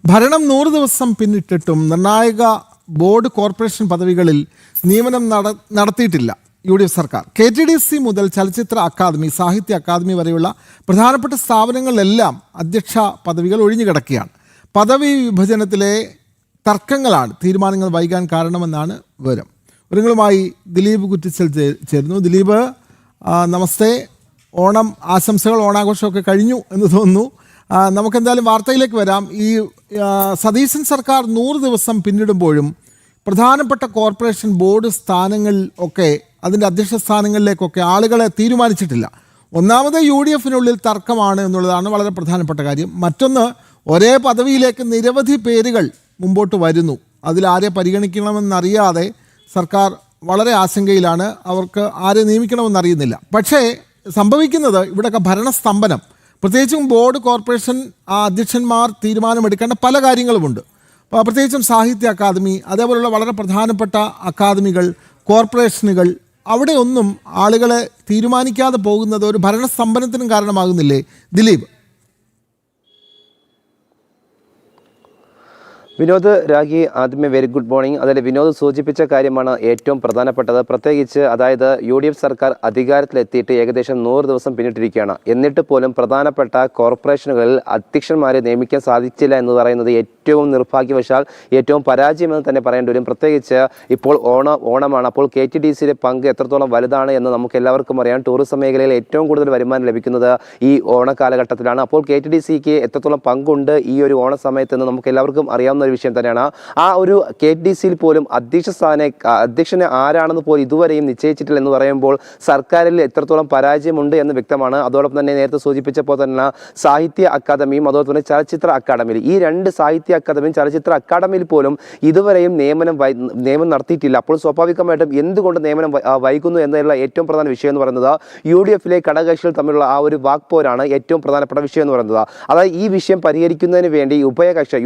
ഭരണം 100 ദിവസം പിന്നിട്ടിട്ടും നിർണായക ബോർഡ് കോർപ്പറേഷൻ പദവികളിൽ നിയമനം നടത്തിയിട്ടില്ല UDF സർക്കാർ. KTDC മുതൽ ചലച്ചിത്ര അക്കാദമി, സാഹിത്യ അക്കാദമി വരെയുള്ള പ്രധാനപ്പെട്ട സ്ഥാപനങ്ങളിലെല്ലാം അധ്യക്ഷ പദവികൾ ഒഴിഞ്ഞുകിടക്കുകയാണ്. പദവി വിഭജനത്തിലെ തർക്കങ്ങളാണ് തീരുമാനങ്ങൾ വൈകാൻ കാരണമെന്നാണ് വിവരം. വിവരങ്ങളുമായി ദിലീപ് കുറ്റിച്ചൽ ചേരുന്നു. ദിലീപ്, നമസ്തേ. ഓണം ആശംസകൾ, ഓണാഘോഷമൊക്കെ കഴിഞ്ഞു എന്ന് തോന്നുന്നു. നമുക്കെന്തായാലും വാർത്തയിലേക്ക് വരാം. ഈ സതീശൻ സർക്കാർ 100 ദിവസം പിന്നിടുമ്പോഴും പ്രധാനപ്പെട്ട കോർപ്പറേഷൻ ബോർഡ് സ്ഥാനങ്ങൾ ഒക്കെ, അതിൻ്റെ അധ്യക്ഷ സ്ഥാനങ്ങളിലേക്കൊക്കെ ആളുകളെ തീരുമാനിച്ചിട്ടില്ല. ഒന്നാമത് UDFനുള്ളിൽ തർക്കമാണ് എന്നുള്ളതാണ് വളരെ പ്രധാനപ്പെട്ട കാര്യം. മറ്റൊന്ന്, ഒരേ പദവിയിലേക്ക് നിരവധി പേരുകൾ മുമ്പോട്ട് വരുന്നു. അതിലാരെ പരിഗണിക്കണമെന്നറിയാതെ സർക്കാർ വളരെ ആശങ്കയിലാണ്. അവർക്ക് ആരെ നിയമിക്കണമെന്നറിയുന്നില്ല. പക്ഷേ സംഭവിക്കുന്നത് ഇവിടെയൊക്കെ ഭരണസ്തംഭനം, പ്രത്യേകിച്ചും ബോർഡ് കോർപ്പറേഷൻ അധ്യക്ഷന്മാർ തീരുമാനമെടുക്കേണ്ട പല കാര്യങ്ങളുമുണ്ട്. പ്രത്യേകിച്ചും സാഹിത്യ അക്കാദമി, അതേപോലുള്ള വളരെ പ്രധാനപ്പെട്ട അക്കാദമികൾ, കോർപ്പറേഷനുകൾ, അവിടെയൊന്നും ആളുകളെ തീരുമാനിക്കാതെ പോകുന്നത് ഒരു ഭരണസ്തംഭനത്തിനും കാരണമാകുന്നില്ലേ ദിലീപ്? വിനോദ്, രാഖി, ആദ്യമേ വെരി ഗുഡ് മോർണിംഗ്. അതിൽ വിനോദ് സൂചിപ്പിച്ച കാര്യമാണ് ഏറ്റവും പ്രധാനപ്പെട്ടത്. പ്രത്യേകിച്ച് അതായത് UDF സർക്കാർ അധികാരത്തിലെത്തിയിട്ട് ഏകദേശം 100 ദിവസം പിന്നിട്ടിരിക്കുകയാണ്. എന്നിട്ട് പോലും പ്രധാനപ്പെട്ട കോർപ്പറേഷനുകളിൽ അധ്യക്ഷന്മാരെ നിയമിക്കാൻ സാധിച്ചില്ല എന്ന് പറയുന്നത് ഏറ്റവും നിർഭാഗ്യവശാൽ ഏറ്റവും പരാജയമെന്ന് തന്നെ പറയേണ്ടി വരും. പ്രത്യേകിച്ച് ഇപ്പോൾ ഓണമാണ്. അപ്പോൾ KTDCയുടെ പങ്ക് എത്രത്തോളം വലുതാണ് എന്ന് നമുക്ക് എല്ലാവർക്കും അറിയാം. ടൂറിസം മേഖലയിൽ ഏറ്റവും കൂടുതൽ വരുമാനം ലഭിക്കുന്നത് ഈ ഓണക്കാലഘട്ടത്തിലാണ്. അപ്പോൾ KTDCക്ക് എത്രത്തോളം പങ്കുണ്ട് ഈ ഒരു ഓണ സമയത്ത് എന്ന് നമുക്ക് എല്ലാവർക്കും അറിയാവുന്ന ഒരു വിഷയം തന്നെയാണ്. ആ ഒരു KTDCയിൽ പോലും അധ്യക്ഷനെ ആരാണെന്ന് പോലും ഇതുവരെയും നിശ്ചയിച്ചിട്ടില്ല എന്ന് പറയുമ്പോൾ സർക്കാരിൽ എത്രത്തോളം പരാജയമുണ്ട് എന്ന് വ്യക്തമാണ്. അതോടൊപ്പം തന്നെ നേരത്തെ സൂചിപ്പിച്ചപ്പോൾ തന്നെ സാഹിത്യ അക്കാദമിയും അതോടൊപ്പം തന്നെ ചലച്ചിത്ര അക്കാദമിയിൽ, ഈ രണ്ട് സാഹിത്യ അക്കാദമിയും ചലച്ചിത്ര അക്കാദമിയിൽ പോലും ഇതുവരെയും നിയമനം നടത്തിയിട്ടില്ല. അപ്പോൾ സ്വാഭാവികമായിട്ടും എന്തുകൊണ്ട് നിയമനം വൈകുന്നു എന്നുള്ള ഏറ്റവും പ്രധാന വിഷയം എന്ന് പറയുന്നത് UDFലെ ഘടകകക്ഷികൾ തമ്മിലുള്ള ആ ഒരു വാക്പോരാണ് ഏറ്റവും പ്രധാനപ്പെട്ട വിഷയം എന്ന് പറയുന്നത്. അതായത് ഈ വിഷയം പരിഹരിക്കുന്നതിന് വേണ്ടി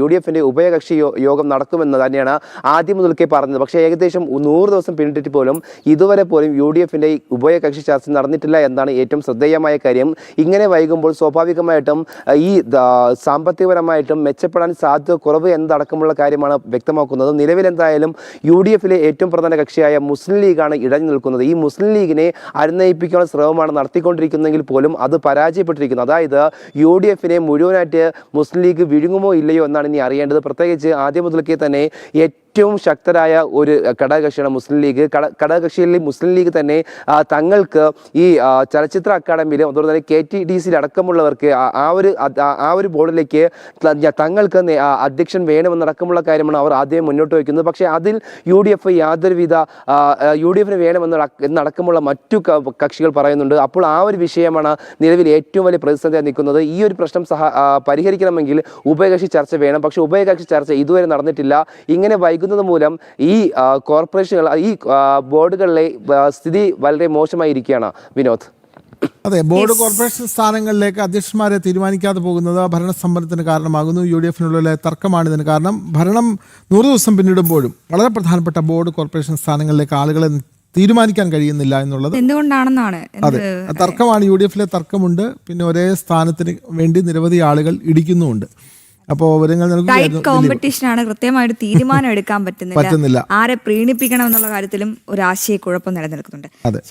UDFന്റെ ഉഭയകക്ഷി യോഗം നടക്കുമെന്ന് തന്നെയാണ് ആദ്യം മുതൽക്കേ പറഞ്ഞത്. പക്ഷേ ഏകദേശം 100 ദിവസം പിന്നിട്ടിട്ട് പോലും ഇതുവരെ പോലും UDFന്റെ ഉഭയകക്ഷി ചർച്ച നടന്നിട്ടില്ല എന്നാണ് ഏറ്റവും ശ്രദ്ധേയമായ കാര്യം. ഇങ്ങനെ വൈകുമ്പോൾ സ്വാഭാവികമായിട്ടും ഈ സാമ്പത്തികപരമായിട്ടും മെച്ചപ്പെടാൻ സാധ്യത കുറവ് എന്നതടക്കമുള്ള കാര്യമാണ് വ്യക്തമാക്കുന്നത്. നിലവിൽ എന്തായാലും UDFലെ ഏറ്റവും പ്രധാന കക്ഷിയായ മുസ്ലിം ലീഗാണ് ഇടഞ്ഞു നിൽക്കുന്നത്. ഈ മുസ്ലിം ലീഗിനെ അനുനയിപ്പിക്കാനുള്ള ശ്രമമാണ് നടത്തിക്കൊണ്ടിരിക്കുന്നതെങ്കിൽ പോലും അത് പരാജയപ്പെട്ടിരിക്കുന്നു. അതായത് UDFനെ മുഴുവനായിട്ട് മുസ്ലിം ലീഗ് വിഴുങ്ങുമോ ഇല്ലയോ എന്നാണ് ഇനി അറിയേണ്ടത്. പ്രത്യേകിച്ച് ആദ്യം മുതൽക്കേ തന്നെ ഏറ്റവും ശക്തരായ ഒരു ഘടകകക്ഷിയാണ് മുസ്ലിം ലീഗ്. ഘടകകക്ഷിയിൽ മുസ്ലിം ലീഗ് തന്നെ തങ്ങൾക്ക് ഈ ചലച്ചിത്ര അക്കാദമിയിലും അതുപോലെ തന്നെ KTDCയിൽ അടക്കമുള്ളവർക്ക് ആ ഒരു ബോർഡിലേക്ക് തങ്ങൾക്ക് അധ്യക്ഷൻ വേണമെന്നടക്കമുള്ള കാര്യമാണ് അവർ ആദ്യം മുന്നോട്ട് വയ്ക്കുന്നത്. പക്ഷേ അതിൽ UDF യാതൊരുവിധ UDFന് വേണമെന്നടക്കമുള്ള മറ്റു കക്ഷികൾ പറയുന്നുണ്ട്. അപ്പോൾ ആ ഒരു വിഷയമാണ് നിലവിൽ ഏറ്റവും വലിയ പ്രതിസന്ധിയായി നിൽക്കുന്നത്. ഈ ഒരു പ്രശ്നം പരിഹരിക്കണമെങ്കിൽ ഉഭയകക്ഷി ചർച്ച വേണം. പക്ഷേ ഉഭയകക്ഷി ചർച്ച ഇതുവരെ നടന്നിട്ടില്ല. ഇങ്ങനെ വൈകുന്നത് മൂലം ഈ കോർപ്പറേഷനുകൾ, ഈ ബോർഡുകളിലെ സ്ഥിതി വളരെ മോശമായിരിക്കുകയാണ് വിനോദ്. അതെ, ബോർഡ് കോർപ്പറേഷൻ സ്ഥാനങ്ങളിലേക്ക് അധ്യക്ഷന്മാരെ തീരുമാനിക്കാതെ പോകുന്നത് ഭരണസ്തംഭനത്തിന് കാരണമാകുന്നു. UDFനുള്ളിലെ തർക്കമാണ് ഇതിന് കാരണം. ഭരണം 100 ദിവസം പിന്നിടുമ്പോഴും വളരെ പ്രധാനപ്പെട്ട ബോർഡ് കോർപ്പറേഷൻ സ്ഥാനങ്ങളിലേക്ക് ആളുകളെ തീരുമാനിക്കാൻ കഴിയുന്നില്ല എന്നുള്ളത് എന്തുകൊണ്ടാണെന്നാണ്. അതെ, തർക്കമാണ്. UDFലെ തർക്കമുണ്ട്. പിന്നെ ഒരേ സ്ഥാനത്തിന് വേണ്ടി നിരവധി ആളുകൾ ഇടിക്കുന്നുമുണ്ട്. അപ്പോൾ കോമ്പറ്റീഷനാണ്, കൃത്യമായിട്ട് തീരുമാനം എടുക്കാൻ പറ്റുന്നില്ല. ആരെ പ്രീണിപ്പിക്കണം എന്നുള്ള കാര്യത്തിലും ഒരു ആശയക്കുഴപ്പം നിലനിൽക്കുന്നുണ്ട്. അതെ.